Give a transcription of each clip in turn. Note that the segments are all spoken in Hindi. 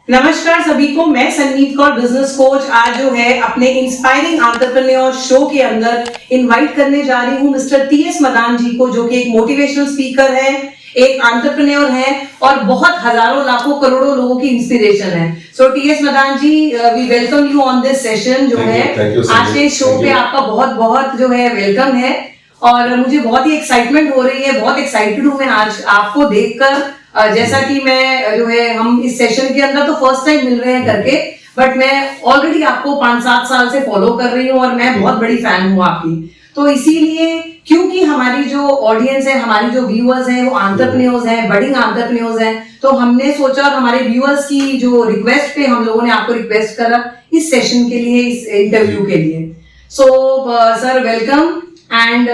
नमस्कार सभी को, मैं संगीत कौर बिजनेस कोच आज जो है अपने इंस्पायरिंग एंटरप्रेन्योर शो के अंदर इनवाइट करने जा रही हूँ मिस्टर टीएस मदान जी को, जो कि एक मोटिवेशनल स्पीकर है, एक एंटरप्रेन्योर है और बहुत हजारों लाखों करोड़ों लोगों की इंस्पिरेशन है। So TS Madan ji, we welcome you on this session जो है आज के शो पे आपका बहुत बहुत जो है वेलकम है और मुझे बहुत ही एक्साइटमेंट हो रही है, बहुत एक्साइटेड हूँ मैं आज आपको देखकर। जैसा कि मैं जो है हम इस सेशन के अंदर तो फर्स्ट टाइम मिल रहे हैं करके, बट मैं ऑलरेडी आपको 5-7 साल से फॉलो कर रही हूँ और मैं बहुत बड़ी फैन हूँ आपकी। तो इसीलिए क्योंकि हमारी जो ऑडियंस है, हमारी जो व्यूअर्स हैं वो एंटरप्रेन्योर्स हैं, बडिंग एंटरप्रेन्योर्स हैं, तो हमने सोचा और हमारे व्यूअर्स की जो रिक्वेस्ट पे हम लोगों ने आपको रिक्वेस्ट करा इस सेशन के लिए, इस इंटरव्यू के लिए। So sir welcome and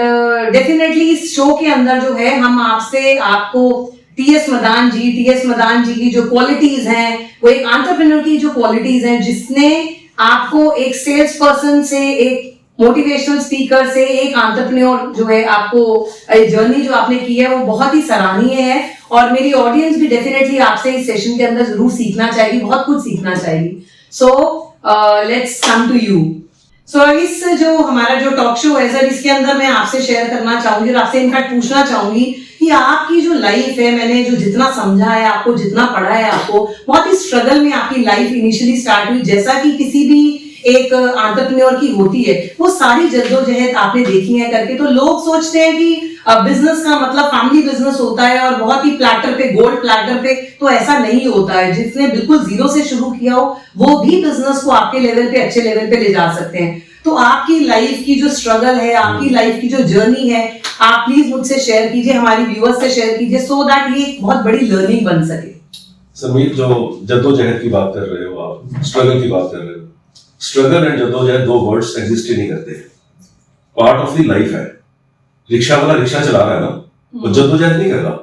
definitely इस शो के अंदर जो है हम आपको टीएस मदान जी की जो क्वालिटीज हैं, वो एक एंटरप्रेन्योर की जो क्वालिटीज हैं, जिसने आपको एक सेल्स पर्सन से, एक मोटिवेशनल स्पीकर से, एक एंटरप्रेन्योर जो है आपको जर्नी जो आपने की है वो बहुत ही सराहनीय है और मेरी ऑडियंस भी डेफिनेटली आपसे इस सेशन के अंदर जरूर सीखना चाहेगी, बहुत कुछ सीखना चाहेगी। So let's come to you. So इस जो हमारा जो टॉक शो है सर, इसके अंदर मैं आपसे शेयर करना चाहूंगी और आपसे इनफैक्ट पूछना चाहूंगी कि आपकी जो लाइफ है, मैंने जो जितना समझा है, आपको जितना पढ़ा है, आपको बहुत ही स्ट्रगल में आपकी लाइफ इनिशियली स्टार्ट हुई, जैसा कि किसी भी एक एंटरप्रेन्योर की होती है, वो सारी जद्दोजहद आपने देखी है करके। तो लोग सोचते हैं कि बिजनेस का मतलब फैमिली बिजनेस होता है और बहुत ही प्लैटर पे, गोल्ड प्लैटर पे, तो ऐसा नहीं होता है। जिसने बिल्कुल जीरो से शुरू किया हो वो भी बिजनेस को आपके लेवल पे, अच्छे लेवल पे ले जा सकते हैं। तो आपकी लाइफ की जो स्ट्रगल है, आपकी लाइफ की जो जर्नी है, आप प्लीज मुझसे शेयर कीजिए, हमारी व्यूअर्स से शेयर कीजिए, सो दैट ये बहुत बड़ी लर्निंग बन सके। समीर, जो जद्दोजहद की बात कर रहे हो आप, स्ट्रगल की बात कर रहे हो, स्ट्रगल एंड जद्दोजहद दो वर्ड्स एग्जिस्ट ही नहीं करते, पार्ट ऑफ द लाइफ है। रिक्शा वाला रिक्शा चला रहा है ना, वो जद्दोजहद नहीं कर रहा,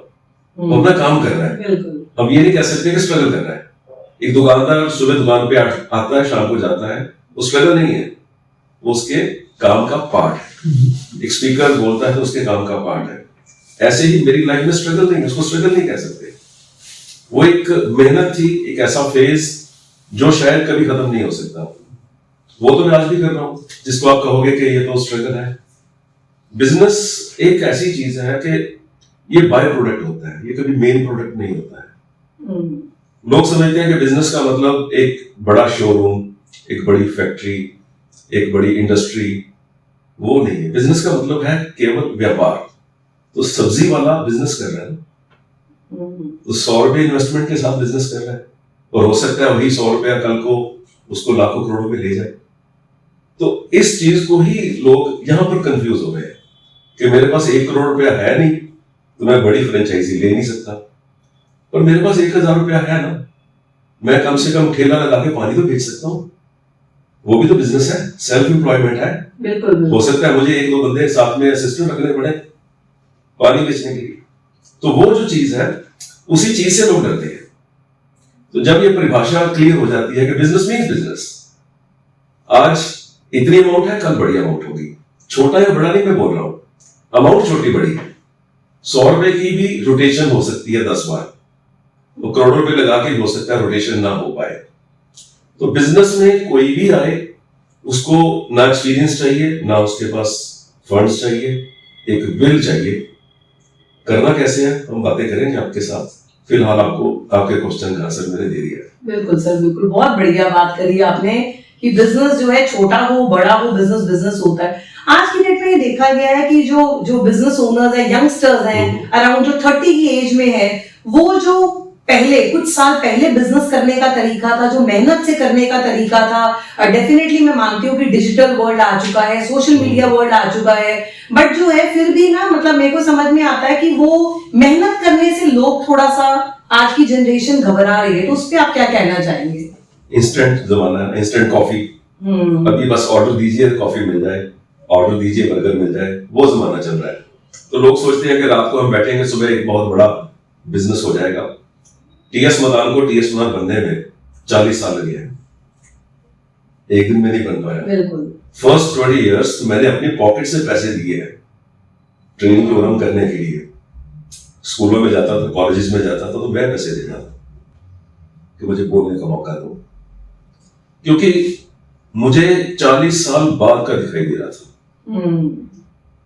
वो अपना काम कर रहा है। अब ये नहीं कह सकते कि स्ट्रगल कर रहा है। एक दुकानदार सुबह दुकान पे आता है, शाम को जाता है, वो स्ट्रगल नहीं है, वो उसके काम का पार्ट है। एक स्पीकर बोलता है तो उसके काम का पार्ट है। ऐसे ही मेरी लाइफ में स्ट्रगल नहीं है, उसको स्ट्रगल नहीं कह सकते। वो एक मेहनत थी, एक ऐसा फेज जो शायद कभी खत्म नहीं हो सकता। वो तो मैं आज भी कर रहा हूं, जिसको आप कहोगे कि ये तो स्ट्रगल है। बिजनेस एक ऐसी चीज है कि ये बाय प्रोडक्ट होता है, ये कभी मेन प्रोडक्ट नहीं होता है। लोग समझते हैं कि बिजनेस का मतलब एक बड़ा शोरूम, एक बड़ी फैक्ट्री, एक बड़ी इंडस्ट्री, वो नहीं है। बिजनेस का मतलब है केवल व्यापार। तो सब्जी वाला बिजनेस कर रहा है, तो 100 रुपए इन्वेस्टमेंट के साथ बिजनेस कर रहा है और हो सकता है वही 100 रुपया कल को उसको लाखों करोड़ों में ले जाए। तो इस चीज को ही लोग यहां पर कंफ्यूज हो गए कि मेरे पास 1 करोड़ रुपया है नहीं तो मैं बड़ी फ्रेंचाइजी ले नहीं सकता, पर मेरे पास 1000 रुपया है ना, मैं कम से कम ठेला लगा के पानी तो बेच सकता हूँ। वो भी तो बिजनेस है, सेल्फ एम्प्लॉयमेंट है। बिल्कुल। हो सकता है मुझे 1-2 बंदे साथ में असिस्टेंट रखने पड़े पानी बेचने के लिए। तो वो जो चीज है, उसी चीज से लोग डरते हैं। तो जब ये परिभाषा क्लियर हो जाती है कि बिजनेस मीन्स बिजनेस, आज इतनी अमाउंट है, कल बड़ी अमाउंट होगी। छोटा या बड़ा नहीं मैं बोल रहा हूं, अमाउंट छोटी बड़ी है। 100 रुपए की भी रोटेशन हो सकती है 10 बार, वो करोड़ों रुपए लगा के हो सकता है रोटेशन ना हो पाए। तो बिजनेस में कोई भी आए, उसको ना एक्सपीरियंस चाहिए, ना उसके पास फंड्स चाहिए, एक विल चाहिए। करना कैसे है हम बातें करेंगे आपके साथ। फिलहाल आपको आपके क्वेश्चन का आंसर मैंने दे दिया। बिल्कुल सर, बिल्कुल, बहुत बढ़िया बात करी आपने कि बिजनेस जो है छोटा हो बड़ा हो, बिजनेस बिजनेस होता है। आज की डेट में ये देखा गया है कि जो बिजनेस ओनर्स है, यंगस्टर्स हैं, अराउंड जो 30 की एज में है, वो जो पहले कुछ साल पहले बिजनेस करने का तरीका था, जो मेहनत से करने का तरीका था, डेफिनेटली मैं मानती हूँ कि डिजिटल वर्ल्ड आ चुका है, सोशल मीडिया वर्ल्ड आ चुका है, बट जो है फिर भी ना, मतलब मेरे को समझ में आता है कि वो मेहनत करने से लोग थोड़ा सा आज की जनरेशन घबरा रही है। तो उस पर आप क्या कहना चाहेंगे? इंस्टेंट जमाना है, इंस्टेंट कॉफी, अभी बस ऑर्डर दीजिए कॉफी मिल जाए, ऑर्डर दीजिए बर्गर मिल जाए, वो जमाना चल रहा है। तो लोग सोचते हैं कि रात को हम बैठेंगे, सुबह एक बहुत बड़ा बिजनेस हो जाएगा। टीएस मदान को टीएस मदान बनने में 40 साल लगे हैं, एक दिन में नहीं बन पाया। बिल्कुल। फर्स्ट 20 इयर्स तो मैंने अपनी पॉकेट से पैसे दिए हैं ट्रेनिंग प्रोग्राम करने के लिए। स्कूलों में जाता था, कॉलेजेस में जाता था, तो मैं पैसे देता था कि मुझे बोलने का मौका दो, क्योंकि मुझे 40 साल बाद का दिखाई दे रहा था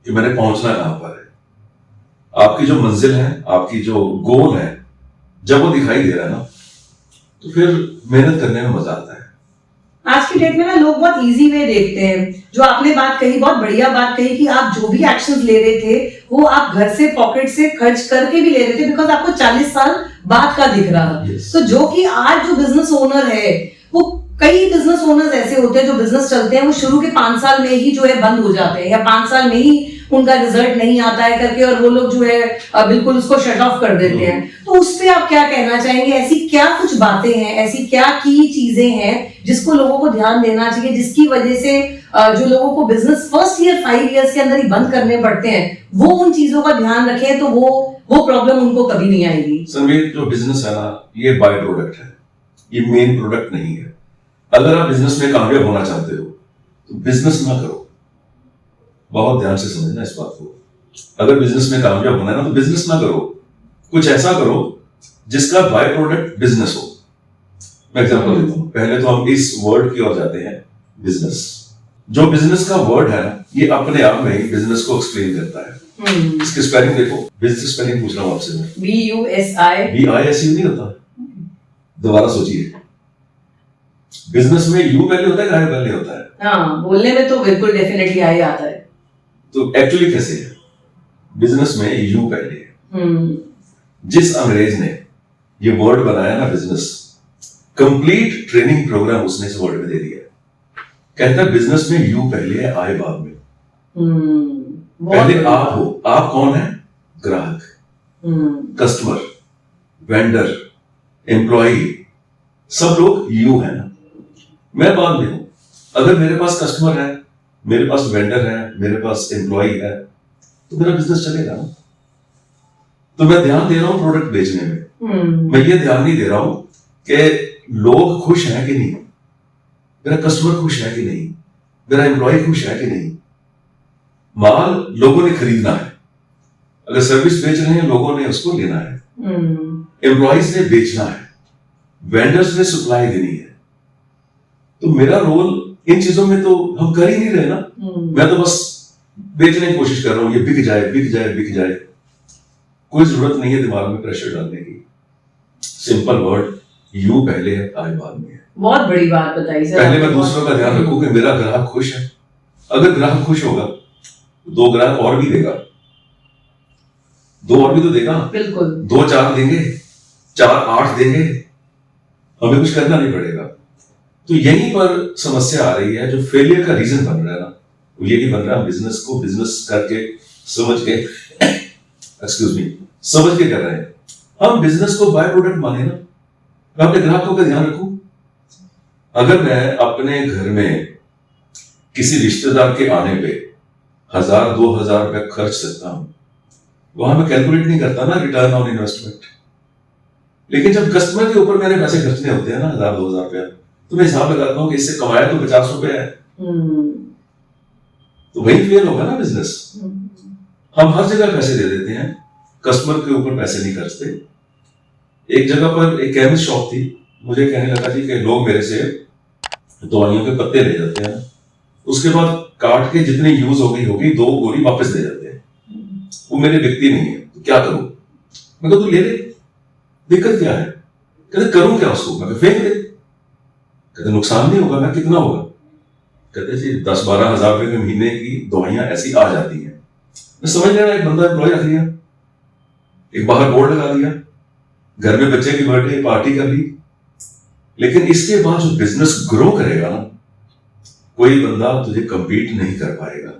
कि मैंने पहुंचना कहां पर है। आपकी जो मंजिल है, आपकी जो गोल है, जब वो दिखाई दे रहा है ना, तो फिर मेहनत करने में मजा आता है। आज की डेट में ना लोग बहुत इजी वे देखते हैं। जो आपने बात कही, बहुत बढ़िया बात कही कि आप जो भी एक्शंस ले रहे थे वो आप घर से पॉकेट से खर्च करके भी ले रहे थे, बिकॉज आपको 40 साल बाद का दिख रहा था। Yes. तो जो कि आज जो बिजनेस ओनर है, वो कई बिजनेस ओनर्स ऐसे होते हैं जो बिजनेस चलते हैं वो शुरू के 5 साल में ही जो है बंद हो जाते हैं, या 5 साल में ही उनका रिजल्ट नहीं आता है करके, और वो लोग जो है बिल्कुल उसको शट ऑफ कर देते हैं। तो उस पे आप क्या कहना चाहेंगे? ऐसी क्या कुछ बातें हैं, ऐसी क्या की चीजें हैं जिसको लोगों को ध्यान देना चाहिए, जिसकी वजह से जो लोगों को बिजनेस फर्स्ट ईयर 5 इयर्स के अंदर ही बंद करने पड़ते हैं, वो उन चीजों का ध्यान रखें तो वो प्रॉब्लम उनको कभी नहीं आएगी? संवीर, जो बिजनेस है ना, ये बाय प्रोडक्ट है, ये मेन प्रोडक्ट नहीं है। अगर आप बिजनेस में कामयाब होना चाहते हो तो बिजनेस ना करो। बहुत ध्यान से समझना इस बात को। अगर बिजनेस में कामयाब होना है ना, तो बिजनेस ना करो, कुछ ऐसा करो जिसका बाय प्रोडक्ट बिजनेस हो। मैं एग्जांपल देता हूं। पहले तो हम इस वर्ड की ओर जाते हैं, बिजनेस। जो बिजनेस का वर्ड है ना, ये अपने आप में ही बिजनेस को एक्सप्लेन करता है। इसकी स्पेलिंग देखो, बिजनेस स्पेलिंग पूछ रहा हूं आपसे मैं। BUSI। BISU नहीं होता, दोबारा सोचिए। बिजनेस में यू पहले होता है, काय पहले होता है? हाँ, बोलने में तो बिल्कुल डेफिनेटली आई आता है। तो एक्चुअली कैसे है? बिजनेस में यू पहले है। जिस अंग्रेज ने ये वर्ड बनाया ना बिजनेस, कंप्लीट ट्रेनिंग प्रोग्राम उसने इस वर्ड में दे दिया। कहता है बिजनेस में यू पहले है, आई बाद में। पहले आप हो। आप कौन है? ग्राहक, कस्टमर, वेंडर, एम्प्लॉय, सब लोग यू है ना। मैं बाद में हूं। अगर मेरे पास कस्टमर है, मेरे पास वेंडर है, मेरे पास एम्प्लॉय है, तो मेरा बिजनेस चलेगा ना। तो मैं ध्यान दे रहा हूं प्रोडक्ट बेचने में। मैं ये ध्यान नहीं दे रहा हूं कि लोग खुश हैं कि नहीं, मेरा कस्टमर खुश है कि नहीं, मेरा एम्प्लॉय खुश है कि नहीं। माल लोगों ने खरीदना है। अगर सर्विस बेच रहे हैं, लोगों ने उसको लेना है। एम्प्लॉयज ने बेचना है, वेंडर्स ने सप्लाई देनी है। तो मेरा रोल इन चीजों में तो हम कर ही नहीं रहे ना। मैं तो बस बेचने की कोशिश कर रहा हूं, ये बिक जाए, बिक जाए, बिक जाए। कोई जरूरत नहीं है दिमाग में प्रेशर डालने की। सिंपल वर्ड, यू पहले है, आई बाद में है। बहुत बड़ी बात बताई सर। पहले मैं दूसरों का ध्यान रखूं कि मेरा ग्राहक खुश है। अगर ग्राहक खुश होगा, 2 ग्राहक और भी देगा, 2 और भी तो देगा। बिल्कुल। 2 4 देंगे, 4 8 देंगे, हमें कुछ करना नहीं पड़ेगा। तो यहीं पर समस्या आ रही है। जो फेलियर का रीजन बन रहा है ना, वो यही बन रहा है। बिजनेस को बिजनेस करके समझ के एक्सक्यूज मी समझ के कर रहे हैं। हम बिजनेस को बाय प्रोडक्ट माने ना। मैं अपने ग्राहकों का ध्यान रखूं। अगर मैं अपने घर में किसी रिश्तेदार के आने पे 1000 2000 रुपए खर्च सकता हूं, वहां मैं कैलकुलेट नहीं करता ना रिटर्न ऑन इन्वेस्टमेंट। लेकिन जब कस्टमर के ऊपर मेरे पैसे खर्चने होते हैं ना 1000 2000 रुपया, तो मैं हिसाब लगाता हूं कि इससे कमाया तो 50 रुपए है। तो वही फेल होगा ना बिजनेस। हम हर जगह पैसे दे देते हैं, कस्टमर के ऊपर पैसे नहीं खर्चते। एक जगह पर एक केमिस्ट शॉप थी, मुझे कहने लगा जी कि लोग मेरे से दवाइयों के पत्ते ले जाते हैं, उसके बाद काट के जितनी यूज हो गई होगी 2 गोली वापस दे जाते हैं, वो मेरे व्यक्ति नहीं है, तो क्या करूं? मैं कहता तू ले ले, दिक्कत क्या है? कहते करूं क्या उसको? मैं फेंक दे। कहते नुकसान नहीं होगा। मैं कितना होगा? कहते जी 10-12 हजार रुपए के महीने की दवाइयां ऐसी आ जाती हैं। मैं समझ लेना एक बंदा एम्प्लॉय रख लिया, एक बाहर बोर्ड लगा दिया, घर में बच्चे की बर्थडे पार्टी कर ली। लेकिन इसके बाद जो बिजनेस ग्रो करेगा ना, कोई बंदा तुझे कंपीट नहीं कर पाएगा।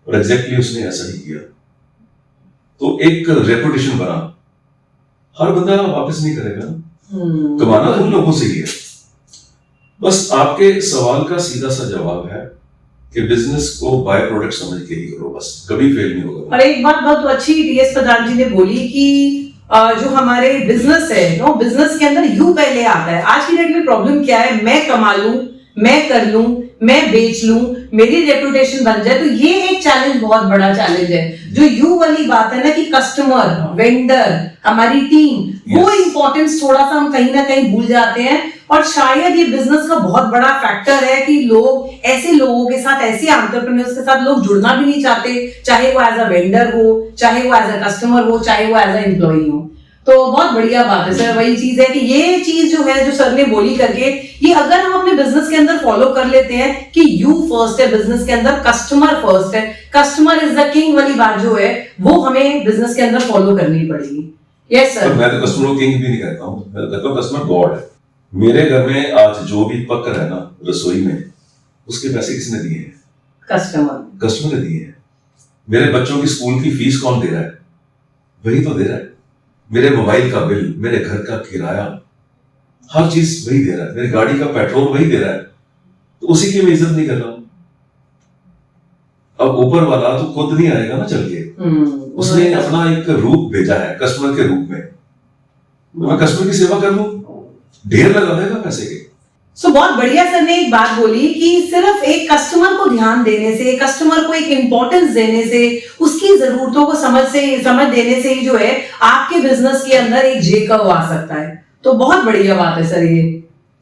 और एग्जैक्टली उसने ऐसा ही किया। तो एक रेपुटेशन बना, हर बंदा वापस नहीं करेगा। कमाना उन लोगों से ही है। बस आपके सवाल का सीधा सा जवाब है कि बिजनेस को बाय प्रोडक्ट समझ के ही करो, बस कभी फेल नहीं होगा। और एक बात बहुत अच्छी DS प्रधान जी ने बोली कि जो हमारे बिजनेस है नो, बिजनेस के अंदर यू पहले आता है। आज की डेट में प्रॉब्लम क्या है? मैं कमा लूं, मैं कर लूं, मैं बेच लूं, मेरी रेपुटेशन बन जाए। तो ये एक चैलेंज बहुत बड़ा चैलेंज है, जो यू वाली बात है ना कि कस्टमर, वेंडर, हमारी टीम, वो इंपॉर्टेंस थोड़ा सा हम कहीं ना कहीं भूल जाते हैं। और शायद ये बिजनेस का बहुत बड़ा फैक्टर है कि लोग ऐसे लोगों के साथ, ऐसे एंटरप्रेन्योर्स के साथ लोग जुड़ना भी नहीं चाहते, चाहे वो एज अ वेंडर हो, चाहे वो एज अ कस्टमर हो, चाहे वो एज अ एम्प्लॉई हो। तो बहुत बढ़िया बात है सर, वही चीज है कि ये चीज जो है, जो सर ने बोली करके, ये अगर हम अपने बिजनेस के अंदर फॉलो कर लेते हैं कि यू फर्स्ट है बिजनेस के अंदर, कस्टमर फर्स्ट है, कस्टमर इज द किंग वाली बात जो है, वो हमें बिजनेस के अंदर फॉलो करनी पड़ेगी। Yes sir. मैं तो कस्टमर को किंग भी नहीं कहता हूँ, मैं कहता हूँ कस्टमर गॉड है। मेरे घर में आज जो भी पक रहा है ना रसोई में, उसके पैसे किसने दिए हैं? कस्टमर ने दिए हैं। मेरे बच्चों की स्कूल की फीस कौन दे रहा है? वही तो दे रहा है। मेरे मोबाइल का बिल, मेरे घर का किराया, हर चीज वही दे रहा है। मेरी गाड़ी का पेट्रोल वही दे रहा है, तो उसी की मैं इज्जत नहीं कर रहा हूं। अब ऊपर वाला तो खुद नहीं आएगा ना चल के, उसने अपना एक रूप भेजा है कस्टमर के रूप में, तो मैं कस्टमर की सेवा कर लूं, ढेर लगा देगा पैसे के। सो बहुत बढ़िया सर ने एक बात बोली कि सिर्फ एक कस्टमर को ध्यान देने से, कस्टमर को एक इंपॉर्टेंस देने से, उसकी जरूरतों को समझ देने से ही जो है आपके बिजनेस के अंदर एक जे कर्व आ सकता है। तो बहुत बढ़िया बात है सर ये।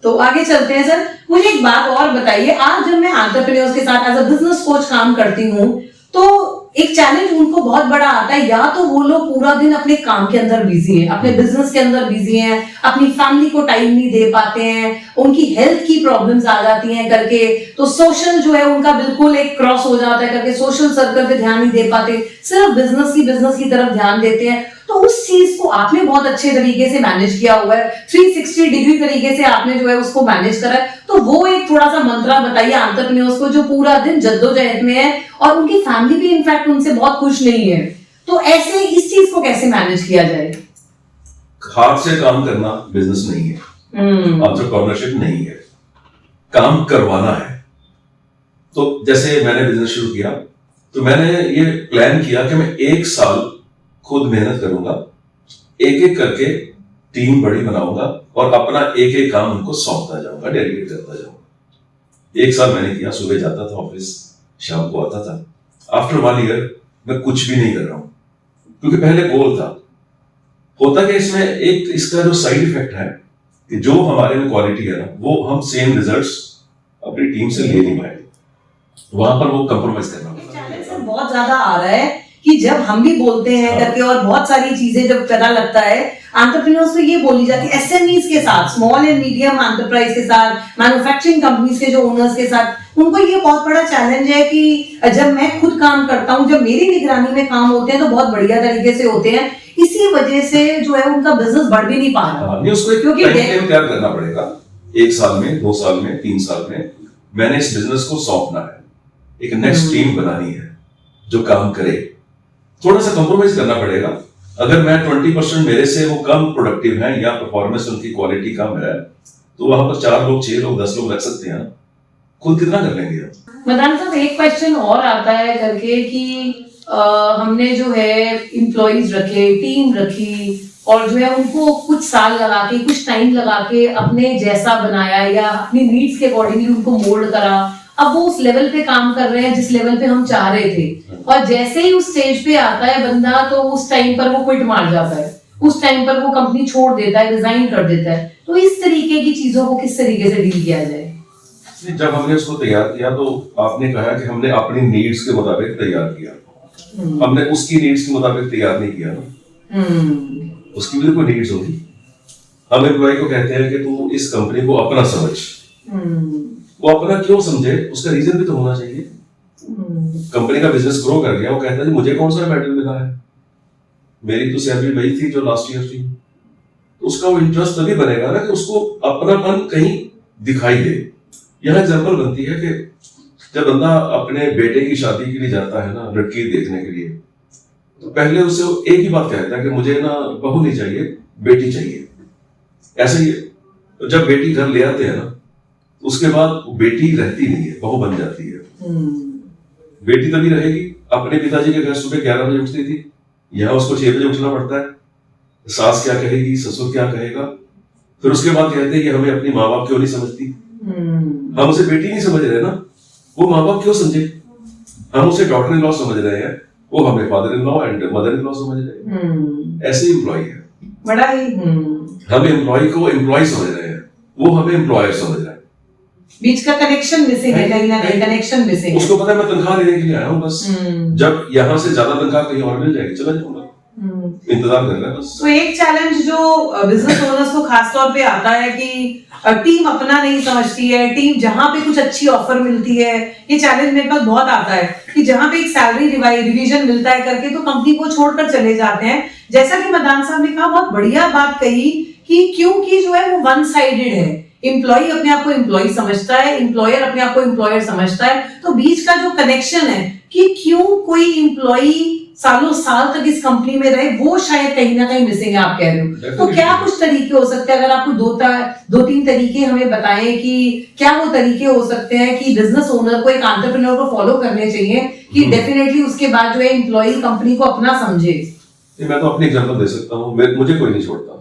तो आगे चलते हैं सर, मुझे एक बात और बताइए, आज जब मैं एंटरप्रेन्योर्स के साथ एज अ बिजनेस कोच काम करती हूँ, तो एक चैलेंज उनको बहुत बड़ा आता है, या तो वो लोग पूरा दिन अपने काम के अंदर बिजी हैं, अपने बिजनेस के अंदर बिजी हैं, अपनी फैमिली को टाइम नहीं दे पाते हैं, उनकी हेल्थ की प्रॉब्लम्स आ जाती हैं करके, तो सोशल जो है उनका बिल्कुल एक क्रॉस हो जाता है करके, सोशल सर्कल पे ध्यान नहीं दे पाते, सिर्फ बिजनेस की तरफ ध्यान देते हैं। तो उस चीज को आपने बहुत अच्छे तरीके से मैनेज किया हुआ है, 360 डिग्री तरीके से आपने जो है उसको मैनेज करा है। तो वो एक थोड़ा सा मंत्रा बताइए एंटरप्रेन्योर्स को जो पूरा दिन जद्दोजहद में है और उनकी फैमिली भी इनफैक्ट उनसे बहुत खुश नहीं है, तो ऐसे इस चीज को कैसे मैनेज किया जाए? हाथ से काम करना बिजनेस नहीं है, एंटरप्रेन्योरशिप नहीं है, काम करवाना है। तो जैसे मैंने बिजनेस शुरू किया, तो मैंने ये प्लान किया कि मैं 1 साल खुद मेहनत करूंगा, एक एक करके टीम बड़ी बनाऊंगा और अपना एक एक काम उनको सौंपता जाऊंगा, डेलीगेट करता जाऊंगा। 1 साल मैंने किया, सुबह जाता था ऑफिस, शाम को आता था। आफ्टर 1 ईयर मैं कुछ भी नहीं कर रहा हूं, क्योंकि पहले गोल था। होता क्या इसमें, एक इसका जो साइड इफेक्ट है कि जो हमारे में क्वालिटी है ना, वो हम सेम रिजल्ट्स अपनी टीम से ले नहीं पाएंगे, वहां पर वो कंप्रोमाइज करना पड़ता है। चैलेंज सर बहुत ज्यादा आ रहा है कि जब हम भी बोलते हैं करके और बहुत सारी चीजें जब पता लगता है, एंटरप्रेन्योर्स को ये बोली जाती है, एसएमईज के साथ, स्मॉल एंड मीडियम एंटरप्राइज के साथ, मैन्युफैक्चरिंग कंपनीज के जो ओनर्स के साथ, उनको ये बहुत बड़ा चैलेंज है कि जब मैं खुद काम करता हूँ, जब मेरी निगरानी में काम होते हैं तो बहुत बढ़िया तरीके से होते हैं, इसी वजह से जो है उनका बिजनेस बढ़ भी नहीं पा रहा। नहीं, उसको क्योंकि क्या करना पड़ेगा, 1 साल में, 2 साल में, 3 साल में मैंने इस बिजनेस को सौंपना है, एक नेक्स्ट टीम बनानी है जो काम करे। थोड़ा सा कंप्रोमाइज करना पड़ेगा। अगर मैं 20% मेरे से वो कम प्रोडक्टिव हैं या परफॉर्मेंस उनकी क्वालिटी कम है, तो वहां पर 4 लोग, 6 लोग, 10 लोग रख सकते हैं। खुद कितना कर लेंगे हम? मदान साहब, एक क्वेश्चन और आता है करके कि हमने जो है एम्प्लॉइज रखे, टीम रखी, और जो है उनको कुछ साल लगा के, कुछ टाइम लगा के अपने जैसा बनाया या अपनी नीड्स के अकॉर्डिंगली उनको मोल्ड करा। अब वो उस लेवल पे काम कर रहे हैं जिस लेवल पे हम चाह रहे थे, और जैसे ही उस स्टेज पे आता है बंदा, तो उस टाइम पर वो क्विट मार जाता है, उस टाइम पर वो कंपनी छोड़ देता है, रिजाइन कर देता है। तो इस तरीके की चीजों को किस तरीके से डील किया जाए? जब हमने उसको तैयार किया, तो आपने कहा कि हमने अपनी नीड्स के मुताबिक तैयार किया, हमने उसकी नीड्स के मुताबिक तैयार नहीं किया ना। उसकी भी तो कोई नीड्स होगी। हम एम्प्लॉय को कहते हैं कि तू इस कंपनी को अपना समझ, वो अपना क्यों समझे, उसका रीजन भी तो होना चाहिए। कंपनी का बिजनेस ग्रो कर गया, वो कहता है मुझे कौन सा मेडल मिला है, मेरी तो सैलरी वही थी जो लास्ट ईयर थी। तो उसका वो इंटरेस्ट तभी बनेगा ना कि उसको अपनापन कहीं दिखाई दे। यह एग्जांपल बनती है कि जब बंदा अपने बेटे की शादी के लिए जाता है ना, लड़की देखने के लिए, तो पहले उसे एक ही बात कहता है कि मुझे ना बहू नहीं चाहिए, बेटी चाहिए। ऐसे ही जब बेटी घर ले आते हैं ना, उसके बाद बेटी रहती नहीं है, बहू बन जाती है। बेटी तभी रहेगी, अपने पिताजी के घर सुबह 11 बजे उठती थी, यहाँ उसको 6 बजे उठना पड़ता है। सास क्या कहेगी, ससुर क्या कहेगा, फिर उसके बाद कहते हैं कि हमें अपनी माँ बाप क्यों नहीं समझती। हम उसे बेटी नहीं समझ रहे ना, वो माँ बाप क्यों समझे। हम उसे डॉटर इन लॉ समझ रहे हैं, वो हमें father in law and mother in law समझ रहे हैं। ऐसे एम्प्लॉय है, बड़ा ही हम एम्प्लॉय को एम्प्लॉय समझ रहे हैं, वो हमें एम्प्लॉयर समझ रहा है। बीच का कनेक्शन मिसिंग है, कहीं ना कहीं कनेक्शन मिसिंग है। उसको पता है मैं तनख्वाह लेने के लिए आया हूँ बस, जब यहाँ से ज्यादा तनख्वाह कहीं और मिल जाएगी चला जाऊंगा, इंतजार कर रहा है बस। तो एक चैलेंज जो बिजनेस ओनर्स को खास तौर पे आता है कि टीम अपना नहीं समझती है, टीम जहां पे कुछ अच्छी ऑफर मिलती है, ये चैलेंज मेरे पास बहुत आता है कि जहां पे एक सैलरी रिवीजन मिलता है करके तो कंपनी को छोड़कर चले जाते हैं। जैसा कि मदान साहब ने कहा, बहुत बढ़िया बात कही कि क्योंकि जो है वो वन साइडेड है, एम्प्लॉय अपने आप को एम्प्लॉय समझता है, एम्प्लॉयर अपने आप को एम्प्लॉयर समझता है, तो बीच का जो कनेक्शन है कि क्यों कोई एम्प्लॉय सालों साल तक इस कंपनी में रहे, वो शायद कहीं ना कहीं मिसिंग है, आप कह रहे हो। तो क्या कुछ तरीके हो सकते हैं, अगर आपको दो तीन तरीके हमें बताएं कि क्या वो तरीके हो सकते हैं कि बिजनेस ओनर को, एक एंटरप्रेन्योर को फॉलो करने चाहिए कि डेफिनेटली उसके बाद जो है एम्प्लॉय कंपनी को अपना समझे। मैं तो अपनी एग्जांपल दे सकता हूँ, मुझे कोई नहीं छोड़ता,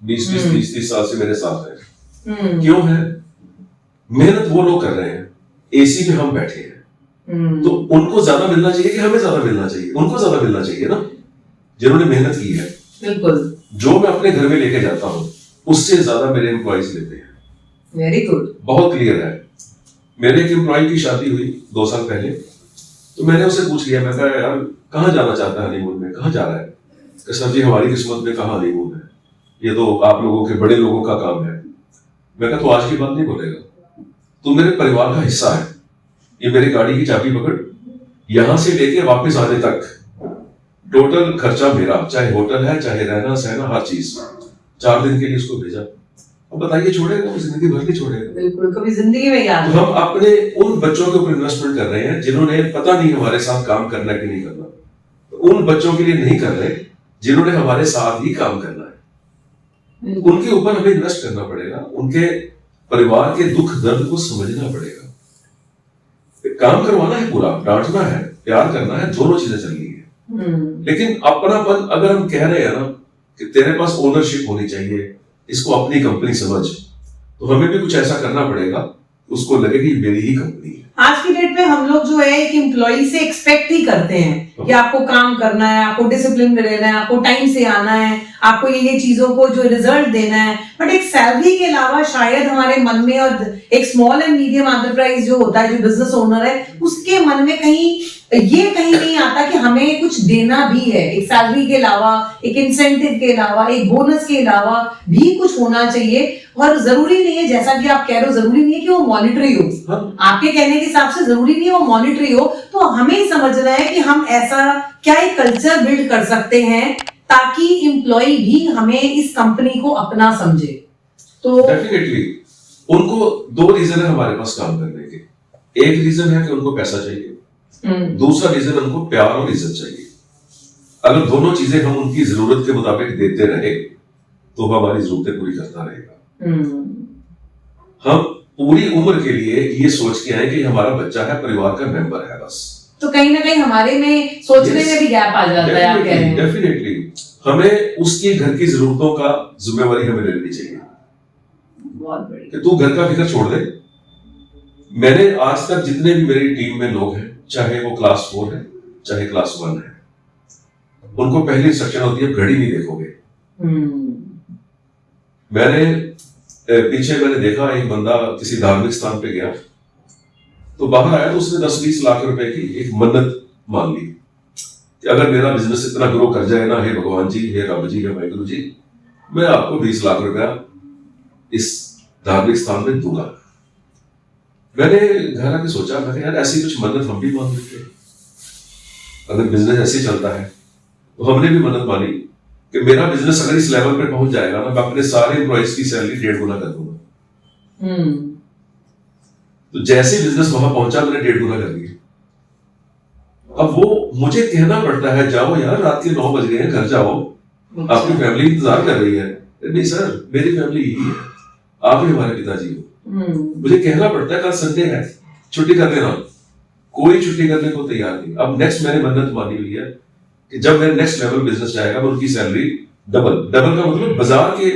20-30 साल से मेरे साथ है। क्यों है? मेहनत वो लोग कर रहे हैं, एसी में हम बैठे हैं, तो उनको ज्यादा मिलना चाहिए कि हमें ज्यादा मिलना चाहिए? उनको ज्यादा मिलना चाहिए ना, जिन्होंने मेहनत की है। बिल्कुल। जो मैं अपने घर में लेके जाता हूँ उससे ज्यादा मेरे एम्प्लॉइज लेते हैं। Very good. बहुत क्लियर है। मेरे एक एम्प्लॉय की शादी हुई 2 साल पहले, तो मैंने उसे पूछ लिया, मैं कहा यार कहाँ जाना चाहता है हनीमून में, कहाँ जा रहा है? कि सर जी हमारी किस्मत में कहाँ हनीमून है, ये तो आप लोगों के बड़े लोगों का काम है। मैं कहा तो आज की बात नहीं बोलेगा, तू मेरे परिवार का हिस्सा है, ये मेरी गाड़ी की चाबी पकड़, यहां से लेके वापस आने तक टोटल खर्चा मेरा, चाहे होटल है चाहे रहना सहना हर चीज। 4 दिन के लिए उसको भेजा, अब बताइए छोड़ेगा? जिंदगी भर नहीं छोड़ेगा। बिल्कुल, कभी जिंदगी में याद। तो हम अपने उन बच्चों के ऊपर इन्वेस्टमेंट कर रहे हैं जिन्होंने पता नहीं हमारे साथ काम करना कि नहीं करना, उन बच्चों के लिए नहीं कर रहे जिन्होंने हमारे साथ ही काम करना है। उनके ऊपर हमें इन्वेस्ट करना पड़ेगा, उनके परिवार के दुख दर्द को समझना पड़ेगा, काम करवाना है, पूरा डांटना है, प्यार करना है, दोनों चीजें चलनी है। लेकिन अपनापन अगर हम कह रहे हैं ना कि तेरे पास ओनरशिप होनी चाहिए, इसको अपनी कंपनी समझ, तो हमें भी कुछ ऐसा करना पड़ेगा उसको लगे कि मेरी ही कंपनी है। आज की डेट में हम लोग जो है एक एम्प्लॉय से एक्सपेक्ट ही करते हैं कि आपको काम करना है, आपको डिसिप्लिन में रहना है, आपको टाइम से आना है, आपको ये चीजों को जो रिजल्ट देना है। बट एक सैलरी के अलावा शायद हमारे मन में, और एक स्मॉल एंड मीडियम एंटरप्राइज जो होता है, जो बिजनेस ओनर है, उसके मन में कहीं ये कहीं नहीं आता कि हमें कुछ देना भी है। एक सैलरी के अलावा, एक इंसेंटिव के अलावा, एक बोनस के अलावा भी कुछ होना चाहिए। और जरूरी नहीं है, जैसा कि आप कह रहे हो, जरूरी नहीं है कि वो मॉनिटरी हो। आपके कहने के हिसाब से जरूरी नहीं है वो मॉनिटरी हो। तो हमें समझना है कि हम ऐसा क्या एक कल्चर बिल्ड कर सकते हैं ताकि एम्प्लॉय भी हमें इस कंपनी को अपना समझे। तो डेफिनेटली उनको 2 रीजन है हमारे पास काम करने के। एक रीजन है कि उनको पैसा चाहिए, दूसरा रीजन उनको प्यार और इज्जत चाहिए। अगर दोनों चीजें हम उनकी जरूरत के मुताबिक देते रहे तो वो हमारी जरूरतें पूरी करता रहेगा। हम पूरी उम्र के लिए ये सोच के आए कि हमारा बच्चा है, परिवार का मेंबर है बस, तो कहीं ना कहीं हमारे में सोचने में भी गैप आ जाता है। आप कह रहे हैं डेफिनेटली हमें उसकी घर की जरूरतों का जिम्मेवारी हमें लेनी चाहिए। बहुत बढ़िया। कि तू घर का फिक्र छोड़ दे। मैंने आज तक जितने भी मेरी टीम में लोग हैं, चाहे वो क्लास 4 है चाहे क्लास 1 है, उनको पहली इंस्ट्रक्शन होती है घड़ी नहीं देखोगे। मैंने देखा एक बंदा किसी धार्मिक स्थान पे गया, तो बाहर आया तो उसने 10-20 लाख रुपए की एक मन्नत मान ली कि अगर मेरा बिजनेस इतना ग्रो कर जाए ना, हे भगवान जी, हे रब जी, हे वाहिगुरु जी, मैं आपको 20 लाख रुपया इस धार्मिक स्थान में दूंगा। मैंने घर आके सोचा, मैं यार ऐसी कुछ मन्नत हम भी मान लेते हैं, अगर बिजनेस ऐसे चलता है। तो हमने भी मन्नत मानी कि मेरा बिजनेस अगर इस लेवल पे पहुंच जाएगा ना, मैं अपने सारे एम्प्लॉइज की सैलरी 1.5 गुना कर दूंगा। तो जैसे बिजनेस वहां पहुंचा, मैंने 1.5 गुना कर दिया। अब वो मुझे कहना पड़ता है, जाओ यार, रात के 9 बज गए हैं, घर जाओ, आपकी फैमिली इंतजार कर रही है। नहीं सर, मेरी फैमिली यही है, आप ही हमारे पिताजी हो। मुझे कहना पड़ता है कल संडे है, छुट्टी कर देना। कोई छुट्टी करने को तैयार नहीं। अब नेक्स्ट मैंने मन्नत मानी हुई है कि जब मेरा नेक्स्ट लेवल बिजनेस जाएगा, मैं उनकी सैलरी डबल का मतलब बाजार के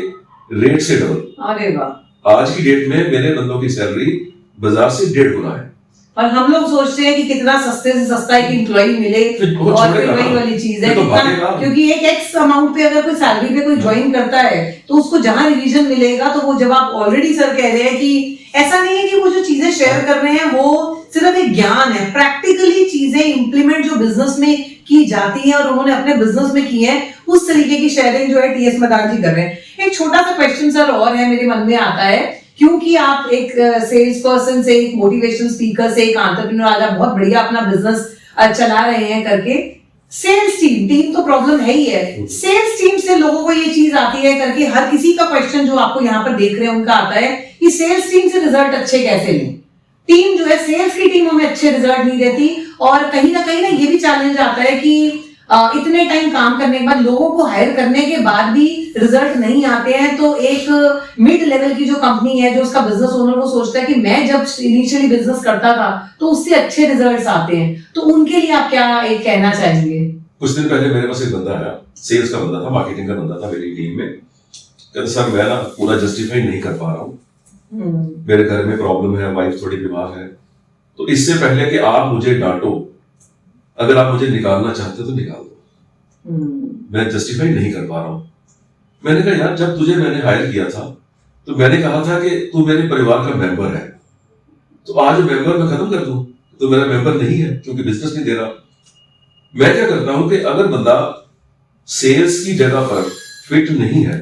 रेट से डबल। अरे वाह। आज की डेट में मेरे बंदों की सैलरी बाजार से 1.5 गुना है। और हम लोग सोचते हैं कि कितना सस्ते से सस्ता एक एम्प्लॉय मिले, वो और फिर छोड़ेगा वही ना। वाली चीज है ये तो कितना, भागेगा। क्योंकि एक एक्स अमाउंट पे अगर कोई सैलरी पे कोई ज्वाइन करता है तो उसको जहां रिवीजन मिलेगा, तो वो जब आप ऑलरेडी सर कह रहे हैं कि ऐसा नहीं है कि वो जो चीजें शेयर कर रहे हैं वो सिर्फ एक ज्ञान है, प्रैक्टिकली चीजें इंप्लीमेंट जो बिजनेस में की जाती है और उन्होंने अपने बिजनेस में की है, उस तरीके की शेयरिंग जो है टीएस मदान जी कर रहे हैं। एक छोटा सा क्वेश्चन सर और है, मेरे मन में आता है, क्योंकि आप एक सेल्स पर्सन से, एक मोटिवेशनल स्पीकर से, एक एंटरप्रेन्योर, आज आप बहुत बढ़िया अपना बिजनेस चला रहे हैं करके, सेल्स टीम तो प्रॉब्लम है ही है, सेल्स टीम से लोगों को ये चीज आती है करके, हर किसी का क्वेश्चन जो आपको यहाँ पर देख रहे हैं उनका आता है कि सेल्स टीम से रिजल्ट अच्छे कैसे लें। टीम जो है, सेल्स की टीम हमें अच्छे रिजल्ट नहीं देती, और कहीं ना ये भी चैलेंज आता है कि इतने टाइम काम करने के बाद, लोगों को हायर करने के बाद भी रिजल्ट नहीं आते हैं, तो एक मिड लेवल की जो कंपनी है, जो उसका बिजनेस ओनर वो सोचता है कि मैं जब इनिशियली बिजनेस करता था तो उससे अच्छे रिजल्ट्स आते हैं, तो उनके लिए आप क्या एक कहना चाहेंगे? कुछ दिन पहले मेरे पास एक बंदा आया, सेल्स का बंदा था, मार्केटिंग का बंदा था मेरी टीम में। कहते सर मैं ना पूरा जस्टिफाई नहीं कर पा रहा हूँ, मेरे घर में प्रॉब्लम है, वाइफ थोड़ी बीमार है, तो इससे पहले कि आप मुझे डांटो, अगर आप मुझे निकालना चाहते हो तो निकाल दो, मैं जस्टिफाई नहीं कर पा रहा हूँ। मैंने कहा यार, जब तुझे मैंने हायर किया था तो मैंने कहा था कि तू मेरे परिवार का मेंबर है, तो आज मेंबर मैं खत्म कर दूं, तो मेरा मेंबर नहीं है क्योंकि बिजनेस नहीं दे रहा। मैं क्या करता हूं कि अगर बंदा सेल्स की जगह पर फिट नहीं है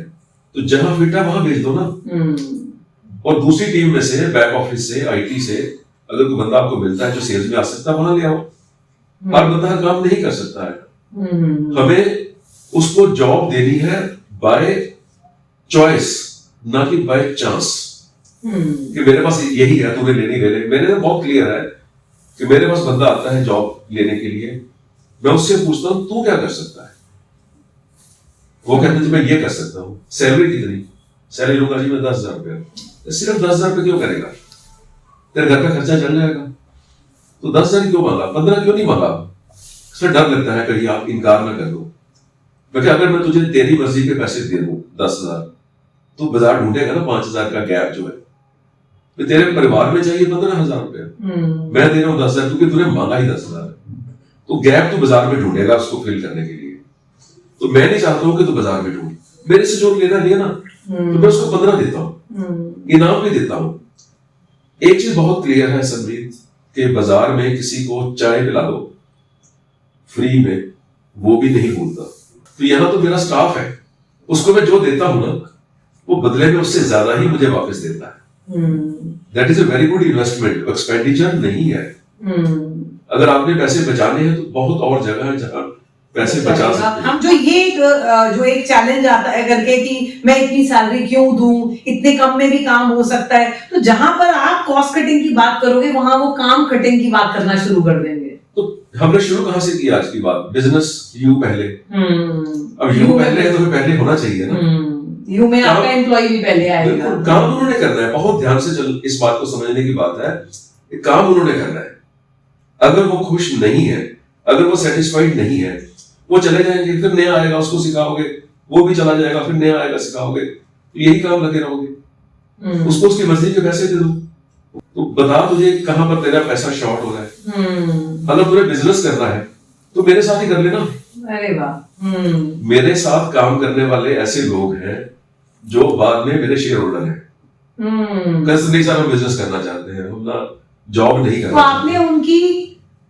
तो जहां फिट है वहां भेज दो ना, और दूसरी टीम में से, बैक ऑफिस से, आईटी से अगर कोई बंदा आपको मिलता है जो सेल्स में आ सकता है, वहां ले आओ। हर बंदा हर काम नहीं कर सकता है, हमें उसको जॉब देनी है बाय चॉइस, ना कि बाय चांस कि मेरे पास यही है, तुम्हें लेनी ले ले। मेरे तो बहुत क्लियर है कि मेरे पास बंदा आता है जॉब लेने के लिए, मैं उससे पूछता हूं तू क्या कर सकता है, वो कहता है मैं ये कर सकता हूँ। सैलरी कितनी? सैलरी लूंगा जी मैं 10,000 रुपया। सिर्फ 10,000 रुपये क्यों करेगा? तेरे घर का खर्चा चल जाएगा, तो 10,000 क्यों मांगा, 15 क्यों नहीं मांगा? उसमें डर लगता है कहीं आप इनकार ना कर दो। क्योंकि अगर मैं तुझे तेरी मर्जी के पैसे दे दूं 10,000, तो बाजार ढूंढेगा ना 5,000 का गैप जो है, तो तेरे परिवार में चाहिए 15,000 रुपया, मैं दे रहा हूँ 10,000 क्योंकि तूने मांगा ही 10,000, तो गैप तो बाजार में ढूंढेगा उसको फिल करने के लिए। तो मैं नहीं चाहता हूँ कि तू बाजार में ढूंढ, मेरे से जो लेना लिया ना, तो मैं उसको 15 देता हूँ, इनाम भी देता हूँ। एक चीज बहुत क्लियर है संजीत, कि बाजार में किसी को चाय पिला दो फ्री में, वो भी नहीं भूलता। तो यहाँ तो मेरा स्टाफ है, उसको मैं जो देता हूं ना, वो बदले में उससे ज्यादा ही मुझे वापस देता है। That is a very good investment, expenditure नहीं है। अगर आपने पैसे बचाने हैं तो बहुत और जगह है जहां पैसे बचा सकते हैं। हम जो एक चैलेंज आता है करके कि मैं इतनी सैलरी क्यों दूं, इतने कम में भी काम हो सकता है, तो जहां पर आप कॉस्ट कटिंग की बात करोगे वहां वो काम कटिंग की बात करना शुरू कर देंगे। तो हमने शुरू कहां से किया आज की बात? बिजनेस यू पहले, अब यू पहले है तो पहले होना चाहिए ना, यू में आपका एम्प्लॉय भी पहले आएगा। काम उन्होंने करना है, बहुत ध्यान से चल, इस बात को समझने की बात है, काम उन्होंने करना है। अगर वो खुश नहीं है, अगर वो सेटिस्फाइड नहीं है, वो चले जाएंगे, फिर नया आएगा उसको सिखाओगे, वो भी चला जाएगा, फिर नया आएगा सिखाओगे, तो यही काम लगे रहोगे। उसको उसकी मर्जी के पैसे दे दो, तो बता तुझे कहां पर तेरा पैसा शॉर्ट हो रहा है। अगर तुझे बिजनेस करना है तो मेरे साथ ही कर लेना। अरे वाह। मेरे साथ काम करने वाले ऐसे लोग हैं जो बाद में मेरे शेयर होल्डर हैं। कैसे नहीं सर, हम बिजनेस करना चाहते हैं, हम ना जॉब नहीं करना। तो आपने उनकी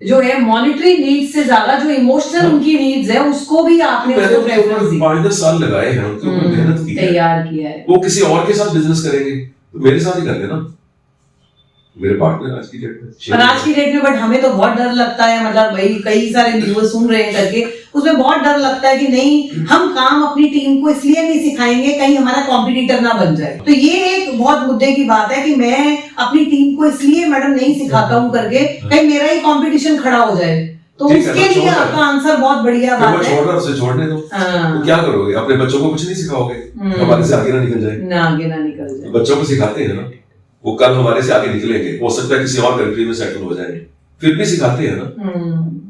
जो है मॉनेटरी नीड्स से ज्यादा जो इमोशनल उनकी नीड्स है उसको भी आपने उसको प्रेफरेंस दी। 5-10 साल लगाए हैं उनके ऊपर, मेहनत की है, तैयार किया है। वो किसी और के साथ बिजनेस करेंगे तो मेरे साथ ही कर लेना, मेरे पार्टनर आज की डेट में। और आज की डेट में बट हमें तो बहुत डर लगता है, मतलब भाई कई सारे व्यूअर्स सुन रहे हैं करके, उसमें बहुत डर लगता है कि नहीं हम काम अपनी टीम को इसलिए नहीं सिखाएंगे कहीं हमारा कॉम्पिटिटर ना बन जाए। तो ये एक बहुत मुद्दे की बात है कि मैं अपनी टीम को इसलिए मैडम नहीं सिखाता हूँ करके कहीं मेरा ही कंपटीशन खड़ा हो जाए। तो उसके लिए आपका आंसर बहुत बढ़िया बात है। छोड़ने दो, तो क्या करोगे? अपने बच्चों को कुछ नहीं सिखाओगे, हमारे से आगे ना निकल जाए, आगे ना निकल जाए। बच्चों को सिखाते हैं ना, वो कल हमारे से आगे निकलेंगे, हो सकता है किसी और कंट्री में सेटल हो जाए, फिर भी सिखाते हैं ना,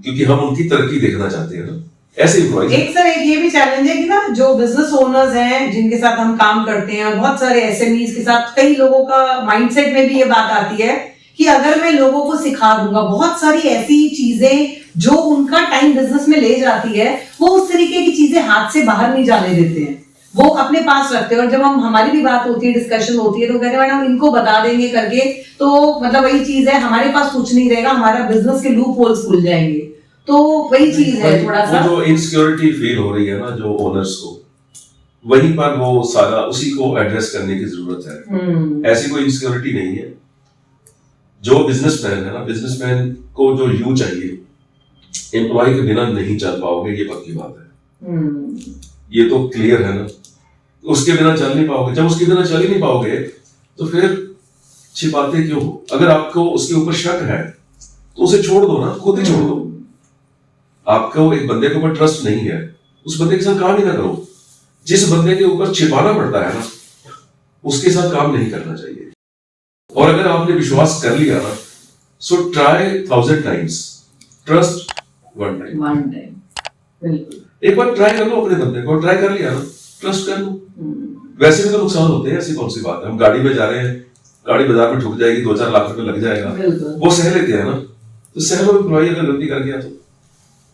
क्योंकि हम उनकी तरक्की देखना चाहते हैं ना। ऐसे एम्प्लॉइज एक ये भी चैलेंज है कि ना जो बिजनेस ओनर्स हैं जिनके साथ हम काम करते हैं, और बहुत सारे एसएमईज के साथ, कई लोगों का माइंडसेट में भी ये बात आती है कि अगर मैं लोगों को सिखा दूंगा, बहुत सारी ऐसी चीजें जो उनका टाइम बिजनेस में ले जाती है, वो उस तरीके की चीजें हाथ से बाहर नहीं जाने देते हैं, वो अपने पास रखते हैं। और जब हम हमारी भी बात होती है, डिस्कशन होती है, तो कहते हैं मैडम इनको बता देंगे करके, तो मतलब वही चीज है, हमारे पास कुछ नहीं रहेगा, हमारा बिजनेस के लूप होल्स खुल जाएंगे। तो वही चीज है थोड़ा सा, जो इनसिक्योरिटी फील हो रही है ना जो ओनर्स को, वहीं पर वो सारा उसी को एड्रेस करने की जरूरत है। ऐसी कोई इनसिक्योरिटी नहीं है। जो बिजनेसमैन है ना, बिजनेसमैन को जो यू चाहिए, एम्प्लॉय के बिना नहीं चल पाओगे, ये पक्की बात है। ये तो क्लियर है ना, उसके बिना चल नहीं पाओगे। जब उसके बिना चल ही नहीं पाओगे तो फिर छिपाते क्यों हो? अगर आपको उसके ऊपर शक है तो उसे छोड़ दो ना, खुद ही छोड़ दो। आपको एक बंदे के ऊपर ट्रस्ट नहीं है, उस बंदे के साथ काम ही ना करो। जिस बंदे के ऊपर छिपाना पड़ता है ना, उसके साथ काम नहीं करना चाहिए। और अगर आपने विश्वास कर लिया ना, so try 1000 times, trust 1 time. बिल्कुल एक बार ट्राई कर लो अपने बंदे को, ट्राई कर लिया ना, ट्रस्ट कर लो। वैसे भी तो नुकसान होते हैं, ऐसी कौन सी बात है। हम गाड़ी में जा रहे हैं, गाड़ी बाजार में ठुक जाएगी, 2-4 लाख रुपए लग जाएगा, वो सह लेते हैं ना, तो सह लो। एम्प्लॉय अगर गलती कर गया तो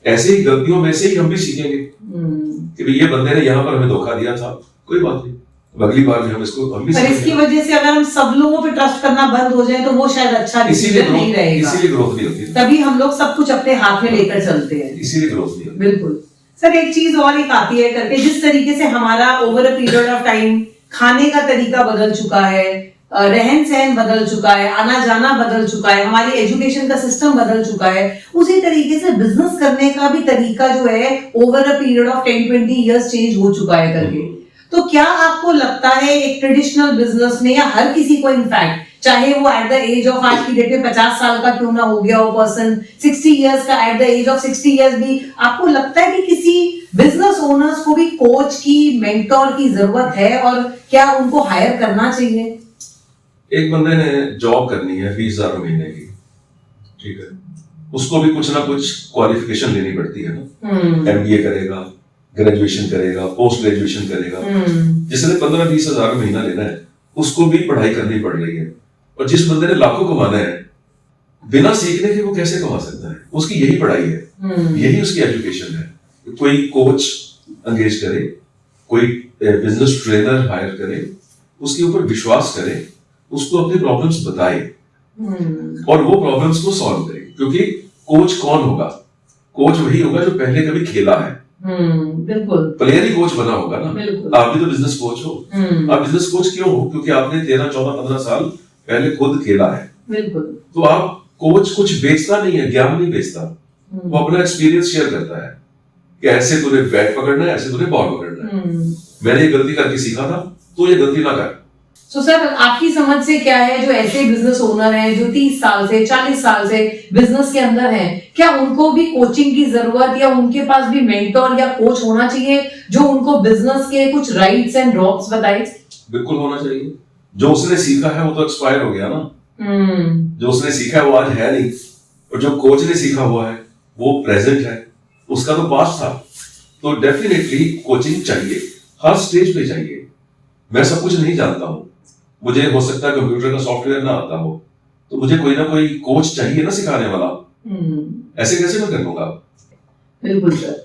ऐसे ही गलतियों में से ही हम भी सीखेंगे कि भाई ये बंदे ने यहाँ पर हमें धोखा दिया था, कोई बात नहीं, अगली बार भी हम भी पर इसकी वजह से अगर हम सब लोगों पे ट्रस्ट करना बंद हो जाए तो वो शायद अच्छा डिसीजन नहीं रहेगा। इसीलिए ग्रोथ नहीं होती, तभी हम लोग सब कुछ अपने हाथ में लेकर चलते हैं, इसीलिए ग्रोथ नहीं होती। बिल्कुल सर। एक चीज और एक आती है करके, जिस तरीके से हमारा over a period of time खाने का तरीका बदल चुका है, रहन सहन बदल चुका है, आना जाना बदल चुका है, हमारी एजुकेशन का सिस्टम बदल चुका है, उसी तरीके से बिजनेस करने का भी तरीका जो है over a period of 10-20 years change हो चुका है करके। तो क्या आपको लगता है एक ट्रेडिशनल बिजनेस में, या हर किसी को इनफैक्ट, चाहे वो एट द एज ऑफ आज की डेट में 50 साल का क्यों ना हो गया हो पर्सन, 60 इयर्स का, at the age of 60 years भी, आपको लगता है कि किसी बिजनेस ओनर्स को भी कोच की, मेंटोर की जरूरत है, और क्या उनको हायर करना चाहिए? एक बंदे ने जॉब करनी है 20,000 महीने की, ठीक है, उसको भी कुछ ना कुछ क्वालिफिकेशन लेनी पड़ती है ना। MBA करेगा, ग्रेजुएशन करेगा, पोस्ट ग्रेजुएशन करेगा। जिसने 15-20 हजार महीना लेना है, उसको भी पढ़ाई करनी पड़ रही है। और जिस बंदे ने लाखों कमाना है, बिना सीखने के वो कैसे कमा सकता है? उसकी यही पढ़ाई है, यही उसकी एजुकेशन है। कोई कोच एंगेज करे, कोई बिजनेस ट्रेनर हायर करे, उसके ऊपर विश्वास करे, उसको अपनी प्रॉब्लम्स बताए और वो प्रॉब्लम्स को सॉल्व करे। क्योंकि कोच कौन होगा? कोच वही होगा जो पहले कभी खेला है। बिल्कुल, प्लेयर ही कोच बना होगा ना। आप भी तो बिजनेस कोच हो। आप बिजनेस कोच क्यों हो? क्योंकि आपने 13, 14, 15 साल पहले खुद खेला है। बिल्कुल। तो आप कोच कुछ बेचता नहीं है, ज्ञान नहीं बेचता, वो अपना एक्सपीरियंस शेयर करता है कि ऐसे तूने बैट पकड़ना है, ऐसे तूने बॉल पकड़ना है। मैंने ये गलती करके सीखा था, तो ये गलती ना कर। सो सर, आपकी समझ से क्या है, जो ऐसे बिजनेस ओनर हैं जो 30 साल से 40 साल से बिजनेस के अंदर हैं, क्या उनको भी कोचिंग की जरूरत, या उनके पास भी मेंटोर या कोच होना चाहिए जो उनको बिजनेस के कुछ राइट्स एंड रॉन्ग्स बताए? बिल्कुल होना चाहिए। जो उसने सीखा है वो तो एक्सपायर हो गया ना। जो उसने सीखा है वो आज है नहीं, और जो कोच ने सीखा हुआ है वो प्रेजेंट है, उसका तो पास्ट था। तो डेफिनेटली कोचिंग चाहिए, हर स्टेज पे चाहिए। मैं सब कुछ नहीं जानता हूँ, मुझे हो सकता है कंप्यूटर का सॉफ्टवेयर ना आता हो, तो मुझे कोई ना कोई कोच चाहिए ना सिखाने वाला। ऐसे कैसे मैं कर लूंगा? बिल्कुल सर।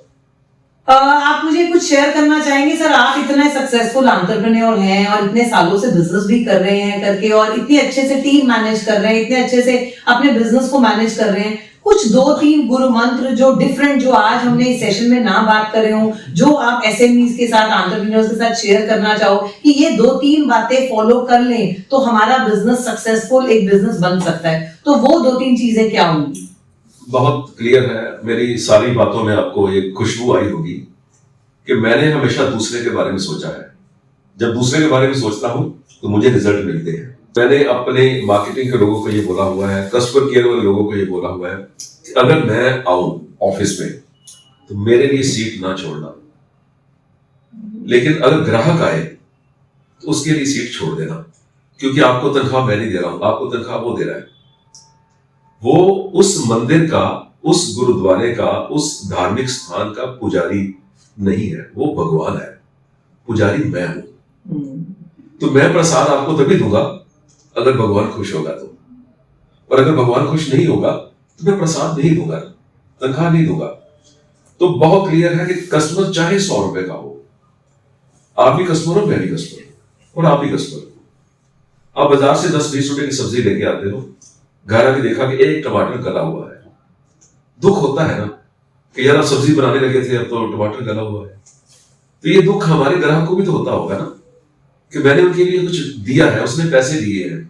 आप मुझे कुछ शेयर करना चाहेंगे सर? आप इतने सक्सेसफुल एंटरप्रेन्योर हैं और इतने सालों से बिजनेस भी कर रहे हैं करके, और इतने अच्छे से टीम मैनेज कर रहे हैं, इतने अच्छे से अपने बिजनेस को मैनेज कर रहे हैं, कुछ 2-3 गुरु मंत्र जो डिफरेंट, जो आज हमने इस सेशन में ना बात कर रहे हो, जो आप एसएमईज के साथ, एंटरप्रेन्योर्स के साथ शेयर करना चाहो कि ये 2-3 बातें फॉलो कर लें तो हमारा बिजनेस सक्सेसफुल एक बिजनेस बन सकता है, तो वो 2-3 चीजें क्या होंगी? बहुत क्लियर है, मेरी सारी बातों में आपको एक खुशबू आई होगी कि मैंने हमेशा दूसरे के बारे में सोचा है। जब दूसरे के बारे में सोचता हूं तो मुझे रिजल्ट मिलते हैं। मैंने अपने मार्केटिंग के लोगों को ये बोला हुआ है, कस्टमर केयर वाले लोगों को ये बोला हुआ है कि अगर मैं आऊं ऑफिस में तो मेरे लिए सीट ना छोड़ना, लेकिन अगर ग्राहक आए तो उसके लिए सीट छोड़ देना, क्योंकि आपको तनख्वाह मैं नहीं दे रहा हूं, आपको तनख्वाह वो दे रहा है। वो उस मंदिर का, उस गुरुद्वारे का, उस धार्मिक स्थान का पुजारी नहीं है, वो भगवान है, पुजारी मैं हूं। तो मैं प्रसाद आपको तभी दूंगा अगर भगवान खुश होगा तो। और अगर भगवान खुश नहीं होगा तो मैं प्रसाद नहीं दूंगा, तनख्वाह नहीं दूंगा। तो बहुत क्लियर है कि कस्टमर चाहे 100 रुपए का हो, आप भी कस्टमर हो, मैं भी कस्टमर हूं और आप भी कस्टमर हो। आप बाजार से 10-20 रुपए की सब्जी लेके आते हो, घर आके देखा कि एक टमाटर गला हुआ है, दुख होता है ना कि यार आप सब्जी बनाने लगे थे, अब तो टमाटर गला हुआ है। तो ये दुख हमारे ग्राहक को भी तो होता होगा ना कि मैंने उनके लिए कुछ दिया है, उसने पैसे दिए हैं,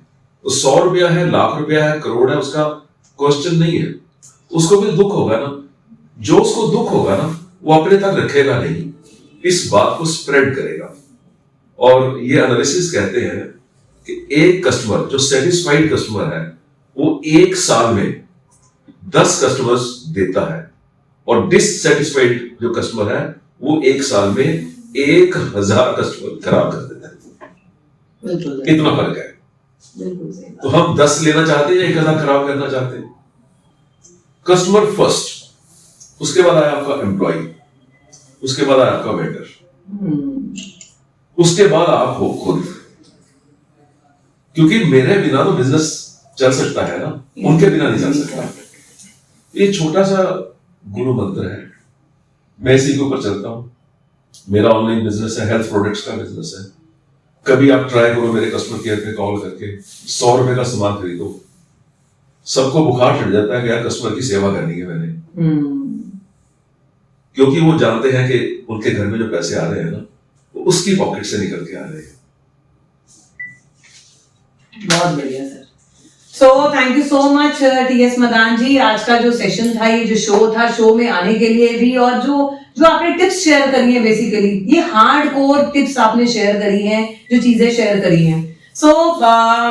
तो 100 रुपया है, लाख रुपया है, करोड़ है, उसका क्वेश्चन नहीं है, उसको भी दुख होगा ना। जो उसको दुख होगा ना वो अपने तक रखेगा नहीं, इस बात को स्प्रेड करेगा। और ये एनालिसिस कहते हैं कि एक कस्टमर जो सेटिस्फाइड कस्टमर है वो 1 साल में 10 कस्टमर्स देता है, और डिससेटिस्फाइड जो कस्टमर है वो 1 साल में 1000 कस्टमर खराब कर देता है। इतना फर्क है। तो हम 10 लेना चाहते हैं या 1000 खराब करना चाहते हैं? कस्टमर फर्स्ट, उसके बाद आया आपका एम्प्लॉय, उसके बाद आया आपका वेंडर, उसके बाद आप हो खुद। क्योंकि मेरे बिना तो बिजनेस चल सकता है ना, उनके बिना नहीं चल सकता। ये छोटा सा गुरु मंत्र है, मैं इसी के ऊपर चलता हूं। मेरा ऑनलाइन बिजनेस है, हेल्थ प्रोडक्ट्स का बिजनेस है। कभी आप ट्राई करो मेरे कस्टमर केयर पे कॉल करके 100 रुपए का सामान खरीदो, सबको बुखार चढ़ जाता है कि यार कस्टमर की सेवा करनी है मैंने। क्योंकि वो जानते हैं कि उनके घर में जो पैसे आ रहे हैं ना वो उसकी पॉकेट से निकल के आ रहे हैं। बहुत बढ़िया sir. So thank you so much TS Madan ji. आज का जो सेशन था, ये जो शो था, शो में आने के लिए भी, और जो आपने टिप्स शेयर करी हैं, बेसिकली ये हार्डकोर टिप्स आपने शेयर करी हैं, जो चीजें शेयर करी हैं।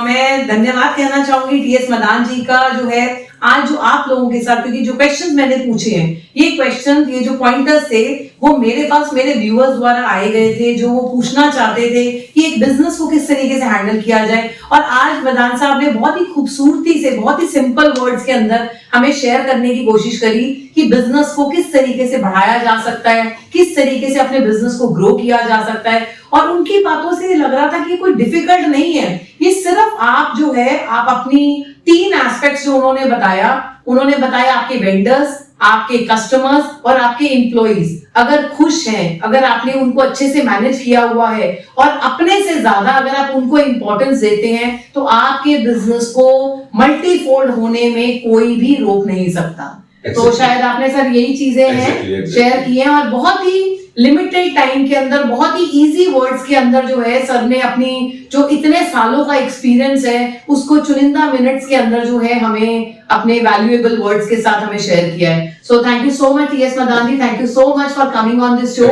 मैं धन्यवाद कहना चाहूंगी टीएस मदान जी का, जो है आज जो आप लोगों के साथ, क्योंकि जो क्वेश्चंस मैंने पूछे हैं, ये क्वेश्चन, ये जो पॉइंटर्स थे, वो मेरे पास मेरे व्यूअर्स द्वारा आए गए थे, जो वो पूछना चाहते थे कि एक बिजनेस को किस तरीके से हैंडल किया जाए। और आज मदान साहब ने बहुत ही खूबसूरती से, बहुत ही सिंपल वर्ड्स के अंदर हमें शेयर करने की कोशिश करी कि बिजनेस को किस तरीके से बढ़ाया जा सकता है, किस तरीके से अपने बिजनेस को ग्रो किया जा सकता है। और उनकी बातों से लग रहा था कि कोई डिफिकल्ट नहीं है, ये सिर्फ आप जो है, आप अपनी 3 एस्पेक्ट्स जो उन्होंने बताया आपके वेंडर्स, आपके कस्टमर्स और आपके एम्प्लॉइज अगर खुश हैं, अगर आपने उनको अच्छे से मैनेज किया हुआ है और अपने से ज्यादा अगर आप उनको इंपॉर्टेंस देते हैं, तो आपके बिजनेस को मल्टीफोल्ड होने में कोई भी रोक नहीं सकता। तो शायद आपने सर यही चीजें हैं शेयर की हैं, और बहुत ही लिमिटेड टाइम के अंदर, बहुत ही इजी वर्ड्स के अंदर जो है सर ने अपनी जो इतने सालों का एक्सपीरियंस है उसको चुनिंदा मिनट्स के अंदर जो है हमें अपने वैल्यूएबल वर्ड्स के साथ हमें शेयर किया है। So thank you so much TS Madan ji, thank you so much for coming on this show.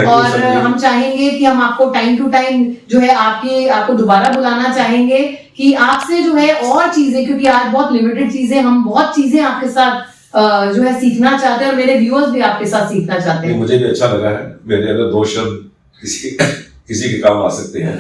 और हम चाहेंगे कि हम आपको टाइम टू टाइम जो है आपको दोबारा बुलाना चाहेंगे कि आपसे जो है और चीजें, क्योंकि आज बहुत लिमिटेड चीजें, हम बहुत चीजें आपके साथ जो है सीखना चाहते हैं, और मेरे व्यूअर्स भी आपके साथ सीखना चाहते हैं। मुझे भी अच्छा लगा है, मेरे अगर 2 शब्द किसी के काम आ सकते हैं।